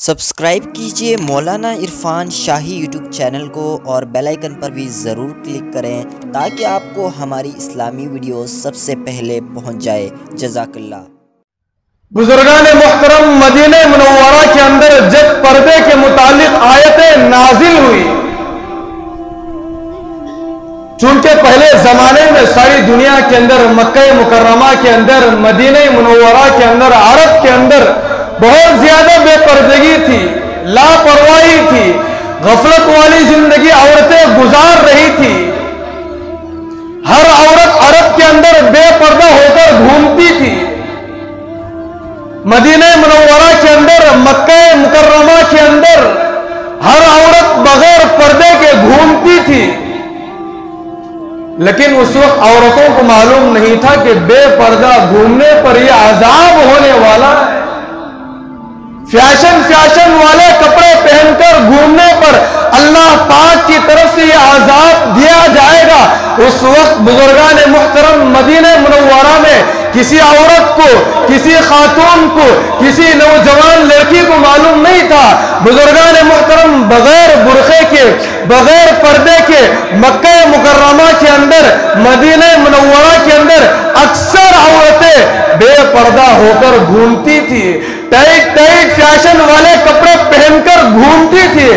Subscribe کیجئے مولانا عرفان شاہی YouTube channel کو اور بیل آئیکن پر بھی ضرور کلک کریں تاکہ آپ کو ہماری اسلامی ویڈیوز سب سے پہلے پہنچ جائے۔ جزاک اللہ۔ بزرگان محترم، مدینہ منورہ کے اندر جب پردے کے متعلق آیتیں نازل ہوئی، چونکہ پہلے زمانے میں ساری دنیا کے اندر، مکہ مکرمہ کے اندر، مدینہ منورہ کے اندر، عرب کے اندر بہت زیادہ بے پردگی تھی، لاپرواہی تھی، غفلت والی زندگی عورتیں گزار رہی تھی۔ ہر عورت عرب کے اندر بے پردہ ہو کر گھومتی تھی۔ مدینہ منورہ کے اندر، مکہ مکرمہ کے اندر ہر عورت بغیر پردے کے گھومتی تھی، لیکن اس وقت عورتوں کو معلوم نہیں تھا کہ بے پردہ گھومنے پر یہ عذاب ہونے والا ہے۔ فیشن والے کپڑے پہن کر گھومنے پر اللہ پاک کی طرف سے یہ عذاب دیا جائے گا۔ اس وقت بزرگان محترم، مدینہ منورہ میں کسی عورت کو، کسی خاتون کو، کسی نوجوان لڑکی کو معلوم نہیں تھا۔ بزرگان محترم بغیر برقعے کے، بغیر پردے کے مکہ مکرمہ کے اندر، مدینہ منورہ کے اندر اکثر عورتیں بے پردہ ہو کر گھومتی تھی، ٹائٹ فیشن والے کپڑے پہن کر گھومتی تھی۔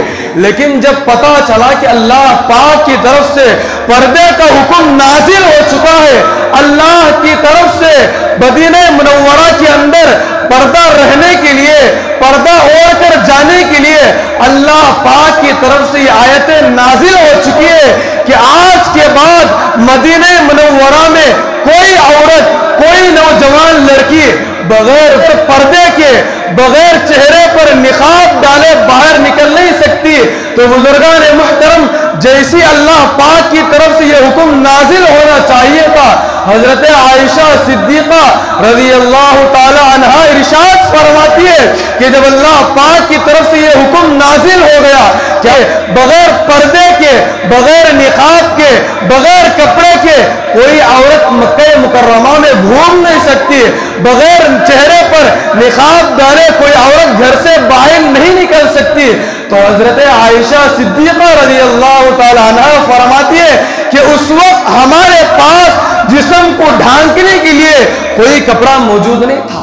لیکن جب پتا چلا کہ اللہ پاک کی طرف سے پردے کا حکم نازل ہو چکا ہے، اللہ کی طرف سے مدینہ منورہ کے اندر پردہ رہنے کے لیے، پردہ اوڑھ کر جانے کے لیے اللہ پاک کی طرف سے یہ آیتیں نازل ہو چکی ہے کہ آج کے بعد مدینہ منورہ میں کوئی عورت، کوئی نوجوان لڑکی بغیر پردے کے، بغیر چہرے پر نقاب ڈالے باہر نکل نہیں سکتی۔ تو بزرگان محترم، جیسی اللہ پاک کی طرف سے یہ حکم نازل ہونا چاہیے تھا، حضرت عائشہ صدیقہ رضی اللہ تعالی عنہ ارشاد فرماتی ہے کہ جب اللہ پاک کی طرف سے یہ حکم نازل ہو گیا کہ بغیر پردے کے، بغیر نقاب کے، بغیر کپڑے کے کوئی عورت مکہ مکرمہ میں گھوم نہیں سکتی، بغیر چہرے پر نقاب ڈالے کوئی عورت گھر سے باہر نہیں نکل سکتی، تو حضرت عائشہ صدیقہ رضی اللہ تعالی عنہ فرماتی ہے کہ اس وقت ہمارے پاس جسم کو ڈھانکنے کے لیے کوئی کپڑا موجود نہیں تھا،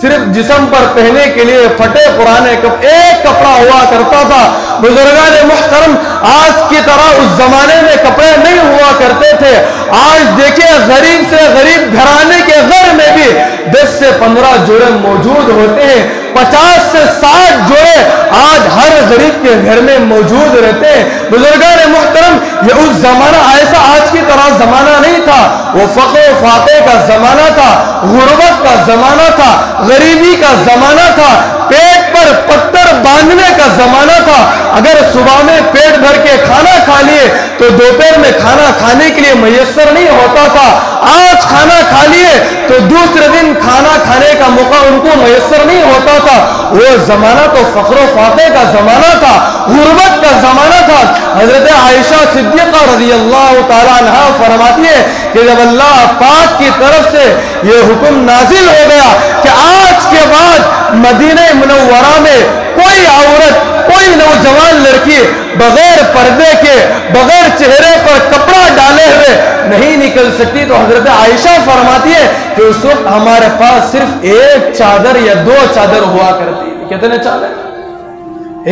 صرف جسم پر پہننے کے لیے پھٹے پرانے ایک کپڑا ہوا کرتا تھا۔ بزرگان محترم، آج کی طرح اس زمانے میں کپڑے نہیں ہوا کرتے تھے۔ آج دیکھیں، غریب سے غریب گھرانے کے گھر میں بھی 10 سے 15 جوڑے موجود ہوتے ہیں، 50 سے 60 جوڑے آج ہر غریب کے گھر میں موجود رہتے ہیں۔ بزرگان محترم، یہ اس زمانہ ایسا آج کی طرح زمانہ نہیں تھا، وہ فقر و فاقے کا زمانہ تھا، غربت کا زمانہ تھا، غریبی کا زمانہ تھا، پیٹ پر پتھر باندھنے کا زمانہ تھا۔ اگر صبح میں پیٹ بھر کے کھانا کھا لیے تو دوپہر میں کھانا کھانے کے لیے میسر نہیں ہوتا تھا۔ آج کھانا کھا لیے تو دوسرے دن کھانا کھانے کا موقع ان کو میسر نہیں ہوتا تھا۔ وہ زمانہ تو فقر و فاقے کا زمانہ تھا، غربت کا زمانہ تھا۔ حضرت عائشہ صدیقہ رضی اللہ تعالی عنہ فرماتی ہے کہ جب اللہ پاک کی طرف سے یہ حکم نازل ہو گیا کہ آج کے بعد مدینہ منورہ میں کوئی عورت، کوئی نوجوان لڑکی بغیر پردے کے، بغیر چہرے پر کپڑا ڈالے ہوئے نہیں نکل سکتی، تو حضرت عائشہ فرماتی ہے کہ اس وقت ہمارے پاس صرف ایک چادر یا 2 چادر ہوا کرتی تھی۔ کتنے چادر؟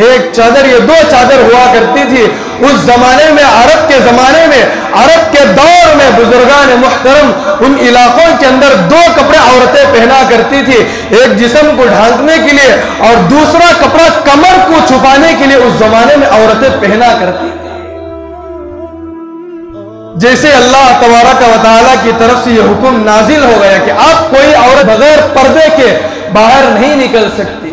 ایک چادر یا 2 چادر ہوا کرتی تھی۔ اس زمانے میں، عرب کے زمانے میں، عرب کے دور میں بزرگان محترم ان علاقوں کے اندر 2 کپڑے عورتیں پہنا کرتی تھی، ایک جسم کو ڈھانکنے کے لیے اور دوسرا کپڑا کمر کو چھپانے کے لیے اس زمانے میں عورتیں پہنا کرتی تھی۔ جیسے اللہ تبارک و تعالیٰ کی طرف سے یہ حکم نازل ہو گیا کہ اب کوئی عورت بغیر پردے کے باہر نہیں نکل سکتی،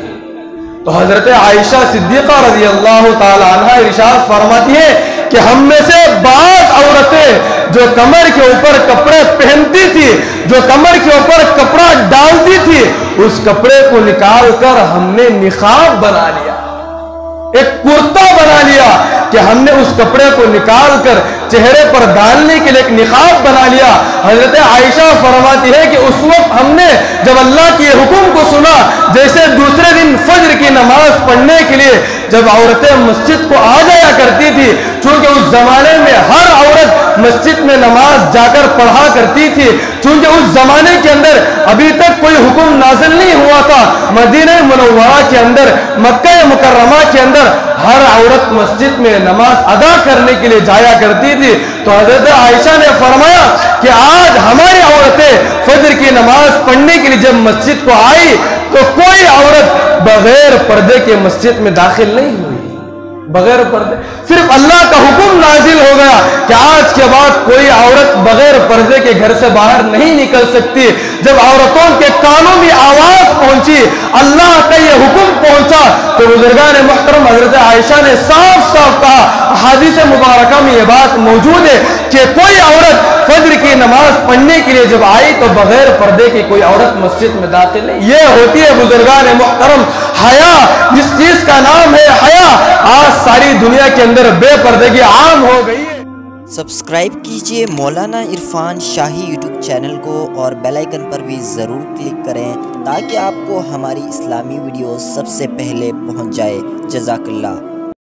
تو حضرت عائشہ صدیقہ رضی اللہ تعالی عنہ ارشاد فرماتی ہے کہ ہم میں سے بعض عورتیں جو کمر کے اوپر کپڑے پہنتی تھی، جو کمر کے اوپر کپڑا ڈالتی تھی، اس کپڑے کو نکال کر ہم نے نقاب بنا لیا، ایک کرتا بنا لیا کہ ہم نے اس کپڑے کو نکال کر چہرے پر ڈالنے کے لیے ایک نقاب بنا لیا۔ حضرت عائشہ فرماتی ہے کہ اس وقت ہم نے جب اللہ کے حکم کو سنا، جیسے دوسرے دن فجر کی نماز پڑھنے کے لیے جب عورتیں مسجد کو آ جایا کرتی تھی، چونکہ اس زمانے میں ہر عورت مسجد میں نماز جا کر پڑھا کرتی تھی، چونکہ اس زمانے کے اندر ابھی تک کوئی حکم نازل نہیں ہوا تھا، مدینہ منورہ کے اندر، مکہ مکرمہ کے اندر ہر عورت مسجد میں نماز ادا کرنے کے لیے جایا کرتی تھی۔ تو حضرت عائشہ نے فرمایا کہ آج ہماری عورتیں فجر کی نماز پڑھنے کے لیے جب مسجد کو آئی تو کوئی عورت بغیر پردے کے مسجد میں داخل نہیں ہوئی، بغیر پردے۔ صرف اللہ کا حکم نازل ہو گیا کہ آج کے بعد کوئی عورت بغیر پردے کے گھر سے باہر نہیں نکل سکتی۔ جب عورتوں کے کانوں میں آواز پہنچی، اللہ کا یہ حکم پہنچا، تو بزرگان محترم حضرت عائشہ نے صاف صاف کہا، احادیث مبارکہ میں یہ بات موجود ہے کہ کوئی عورت فجر کی نماز پڑھنے کے لیے جب آئی تو بغیر پردے کی کوئی عورت مسجد میں داخل نہیں۔ یہ ہوتی ہے بزرگان محترم حیا، جس چیز کا نام ہے حیا، آج ساری دنیا کے اندر بے پردگی عام ہو گئی ہے۔ سبسکرائب کیجئے مولانا عرفان شاہی یوٹیوب چینل کو اور بیل آئیکن پر بھی ضرور کلک کریں تاکہ آپ کو ہماری اسلامی ویڈیوز سب سے پہلے پہنچ جائے۔ جزاک اللہ۔